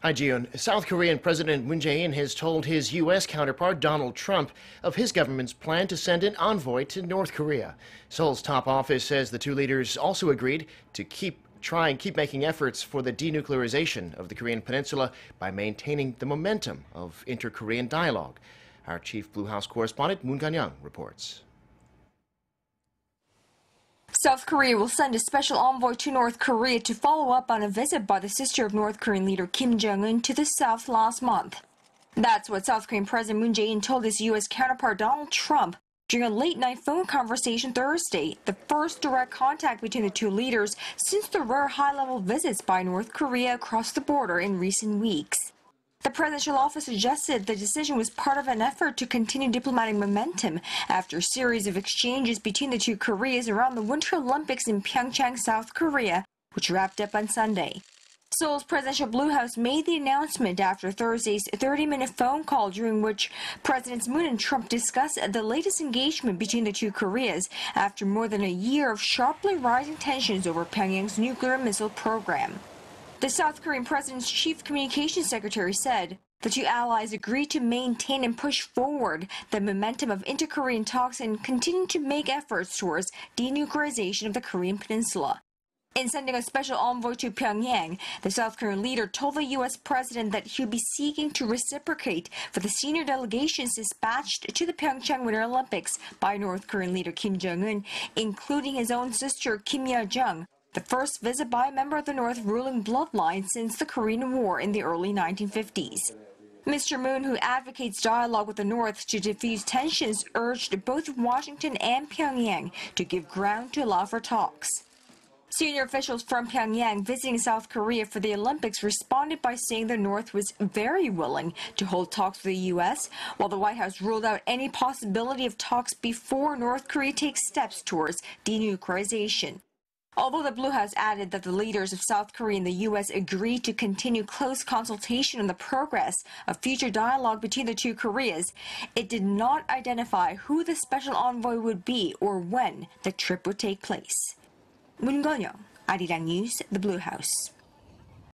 Hi, June. South Korean President Moon Jae-in has told his U.S. counterpart Donald Trump of his government's plan to send an envoy to North Korea. Seoul's top office says the two leaders also agreed to keep making efforts for the denuclearization of the Korean Peninsula by maintaining the momentum of inter-Korean dialogue. Our chief Blue House correspondent Moon Connyoung reports. South Korea will send a special envoy to North Korea to follow up on a visit by the sister of North Korean leader Kim Jong-un to the South last month. That's what South Korean President Moon Jae-in told his U.S. counterpart Donald Trump during a late-night phone conversation Thursday, the first direct contact between the two leaders since the rare high-level visits by North Korea across the border in recent weeks. The presidential office suggested the decision was part of an effort to continue diplomatic momentum after a series of exchanges between the two Koreas around the Winter Olympics in Pyeongchang, South Korea, which wrapped up on Sunday. Seoul's presidential Blue House made the announcement after Thursday's 30-minute phone call during which Presidents Moon and Trump discussed the latest engagement between the two Koreas after more than a year of sharply rising tensions over Pyongyang's nuclear missile program. The South Korean president's chief communications secretary said the two allies agreed to maintain and push forward the momentum of inter-Korean talks and continue to make efforts towards denuclearization of the Korean Peninsula. In sending a special envoy to Pyongyang, the South Korean leader told the U.S. president that he would be seeking to reciprocate for the senior delegations dispatched to the Pyeongchang Winter Olympics by North Korean leader Kim Jong-un, including his own sister Kim Yo-jong, the first visit by a member of the North ruling bloodline since the Korean War in the early 1950s. Mr. Moon, who advocates dialogue with the North to defuse tensions, urged both Washington and Pyongyang to give ground to allow for talks. Senior officials from Pyongyang visiting South Korea for the Olympics responded by saying the North was very willing to hold talks with the U.S., while the White House ruled out any possibility of talks before North Korea takes steps towards denuclearization. Although the Blue House added that the leaders of South Korea and the U.S. agreed to continue close consultation on the progress of future dialogue between the two Koreas, it did not identify who the special envoy would be or when the trip would take place. Moon Connyoung, Arirang News, the Blue House.